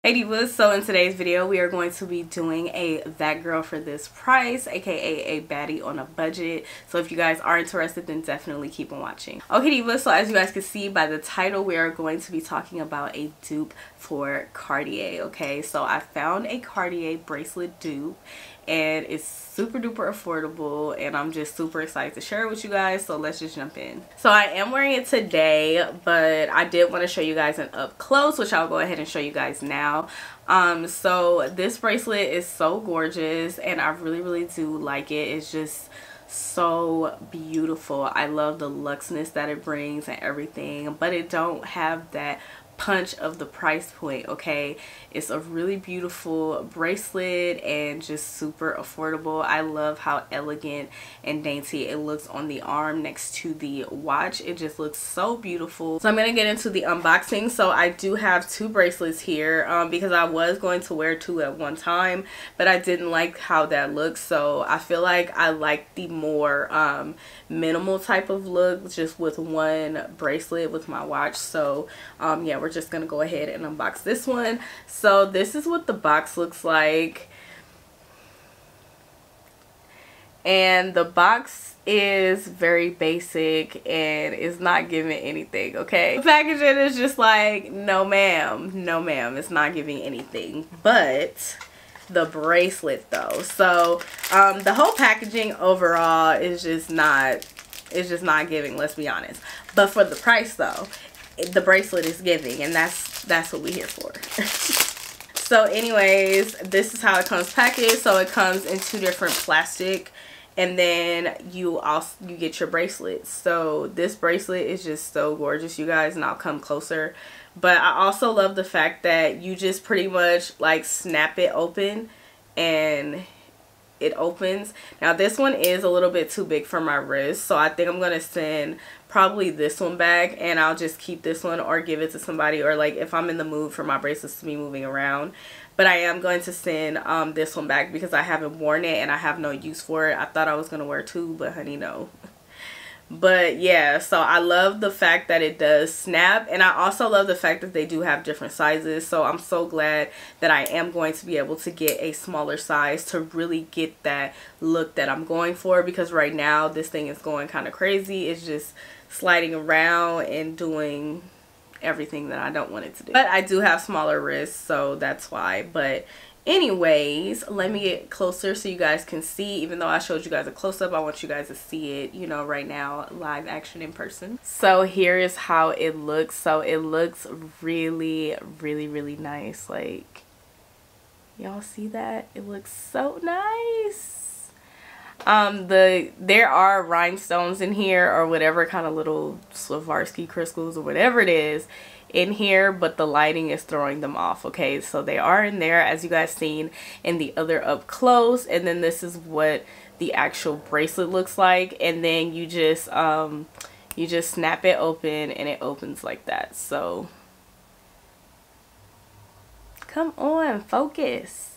Hey divas, so in today's video we are going to be doing a that girl for this price, aka a baddie on a budget. So if you guys are interested, then definitely keep on watching. Okay divas, so as you guys can see by the title, we are going to be talking about a dupe for Cartier. Okay, so I found a Cartier bracelet dupe and it's super duper affordable and I'm just super excited to share it with you guys, so let's just jump in. So I am wearing it today, but I did want to show you guys an up close, which I'll go ahead and show you guys now. So this bracelet is so gorgeous and I really do like it. It's just so beautiful. I love the luxness that it brings and everything, but it don't have that punch of the price point. Okay, it's a really beautiful bracelet and just super affordable. I love how elegant and dainty it looks on the arm next to the watch. It just looks so beautiful. So I'm gonna get into the unboxing. So I do have two bracelets here because I was going to wear two at one time, but I didn't like how that looks. So I feel like I like the more minimal type of look just with one bracelet with my watch. So yeah, we're just gonna go ahead and unbox this one. So this is what the box looks like, and the box is very basic and is not giving anything. Okay, the packaging is just like, no ma'am, no ma'am, it's not giving anything. But the bracelet though, so the whole packaging overall is just not giving, let's be honest. But for the price though, the bracelet is giving, and that's what we're here for. So anyways, this is how it comes packaged. So it comes in two different plastic, and then you get your bracelet. So this bracelet is just so gorgeous, you guys, and I'll come closer. But I also love the fact that you just pretty much like snap it open and it opens. Now this one is a little bit too big for my wrist, so I think I'm gonna send probably this one back and I'll just keep this one or give it to somebody, or like if I'm in the mood for my bracelets to be moving around. But I am going to send this one back because I haven't worn it and I have no use for it. I thought I was gonna wear two, but honey, no. But yeah, so I love the fact that it does snap, and I also love the fact that they do have different sizes. So I'm so glad that I am going to be able to get a smaller size to really get that look that I'm going for, because right now this thing is going kind of crazy. It's just sliding around and doing everything that I don't want it to do. But I do have smaller wrists, so that's why. But anyways, let me get closer so you guys can see. Even though I showed you guys a close-up, I want you guys to see it, you know, right now, live action in person. So here is how it looks. So it looks really nice. Like, y'all see that? It looks so nice. There are rhinestones in here, or whatever kind of little Swarovski crystals or whatever it is in here, but the lighting is throwing them off. Okay, so they are in there, as you guys seen in the other up close, and then this is what the actual bracelet looks like, and then you just snap it open and it opens like that. So come on, focus.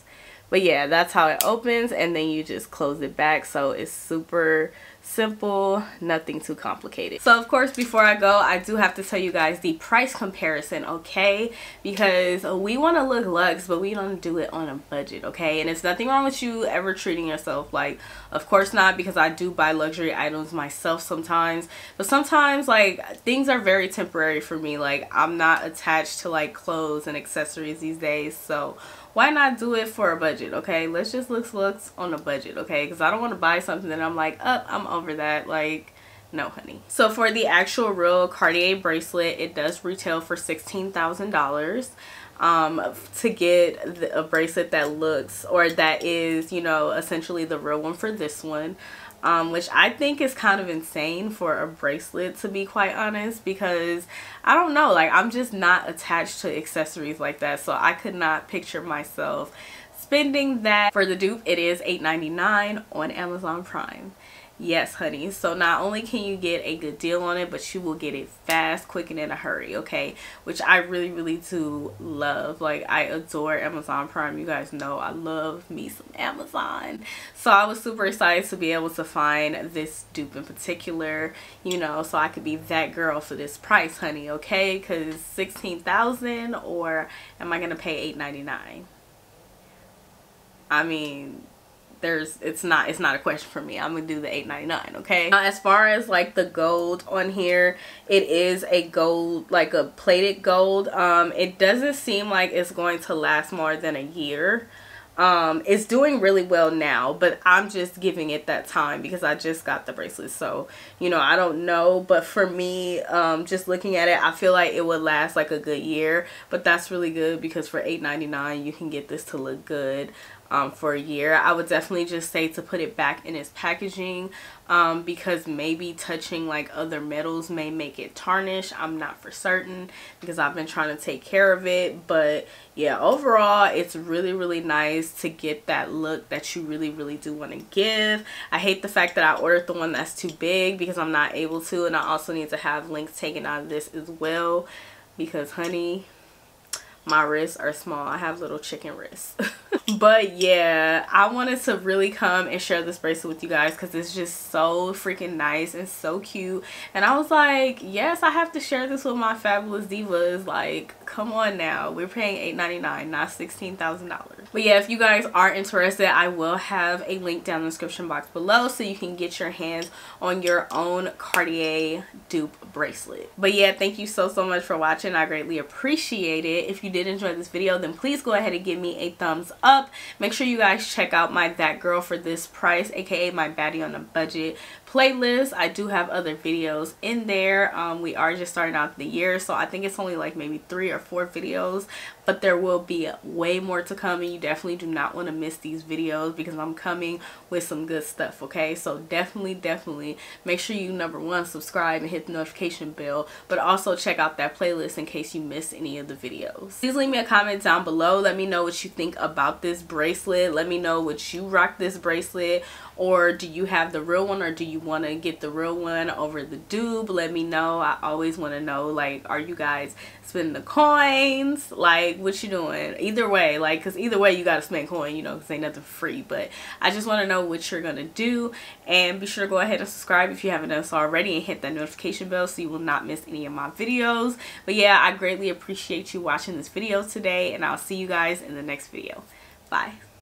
But yeah, that's how it opens, and then you just close it back. So it's super simple, nothing too complicated. So of course, before I go, I do have to tell you guys the price comparison, okay? Because we want to look luxe, but we don't do it on a budget, okay? And it's nothing wrong with you ever treating yourself like, of course not, because I do buy luxury items myself sometimes. But sometimes, like, things are very temporary for me. Like, I'm not attached to like clothes and accessories these days, so why not do it for a budget? Okay, let's just look on a budget, okay? Because I don't want to buy something that I'm like, oh, I'm over that. Like, no honey. So for the actual real Cartier bracelet, it does retail for $16,000. To get a bracelet that looks, or that is, you know, essentially the real one for this one. Which I think is kind of insane for a bracelet, to be quite honest, because I don't know, like, I'm just not attached to accessories like that, so I could not picture myself spending that. For the dupe, it is $8.99 on Amazon Prime. Yes, honey. So not only can you get a good deal on it, but you will get it fast, quick, and in a hurry, okay? Which I really, really do love. Like, I adore Amazon Prime. You guys know I love me some Amazon. So I was super excited to be able to find this dupe in particular, you know, so I could be that girl for this price, honey, okay? Because $16,000, or am I gonna pay $8.99? I mean, it's not a question for me. I'm gonna do the $8.99, okay? Now, as far as like the gold on here, it is a gold, like a plated gold. It doesn't seem like it's going to last more than a year. It's doing really well now, but I'm just giving it that time because I just got the bracelet, so you know, I don't know. But for me, just looking at it, I feel like it would last like a good year, but that's really good because for $8.99 you can get this to look good for a year. I would definitely just say to put it back in its packaging, because maybe touching like other metals may make it tarnish. I'm not for certain because I've been trying to take care of it, but yeah, overall it's really, really nice to get that look that you really, really do want to give. I hate the fact that I ordered the one that's too big because I'm not able to, and I also need to have links taken out of this as well because, honey, my wrists are small. I have little chicken wrists. But yeah, I wanted to really come and share this bracelet with you guys because it's just so freaking nice and so cute. And I was like, yes, I have to share this with my fabulous divas. Like, come on now. We're paying $8.99, not $16,000. But yeah, if you guys are interested, I will have a link down in the description box below so you can get your hands on your own Cartier dupe bracelet. But yeah, thank you so much for watching. I greatly appreciate it. If you did enjoy this video, then please go ahead and give me a thumbs up. Make sure you guys check out my That Girl for This Price, aka my Baddie on a Budget playlist. I do have other videos in there. We are just starting out the year, so I think it's only like maybe 3 or 4 videos, but there will be way more to come, and you definitely do not want to miss these videos because I'm coming with some good stuff, okay? So definitely make sure you, number one, subscribe and hit the notification bell, but also check out that playlist in case you missed any of the videos. Please leave me a comment down below. Let me know what you think about this bracelet. Let me know, would you rock this bracelet, or do you have the real one, or do you want to get the real one over the dupe? Let me know. I always want to know, like, are you guys spending the coins? Like, what you doing? Either way, like, because either way you gotta spend coin, you know, because ain't nothing free. But I just want to know what you're gonna do, and be sure to go ahead and subscribe if you haven't done so already, and hit that notification bell so you will not miss any of my videos. But yeah, I greatly appreciate you watching this video today, and I'll see you guys in the next video. Bye.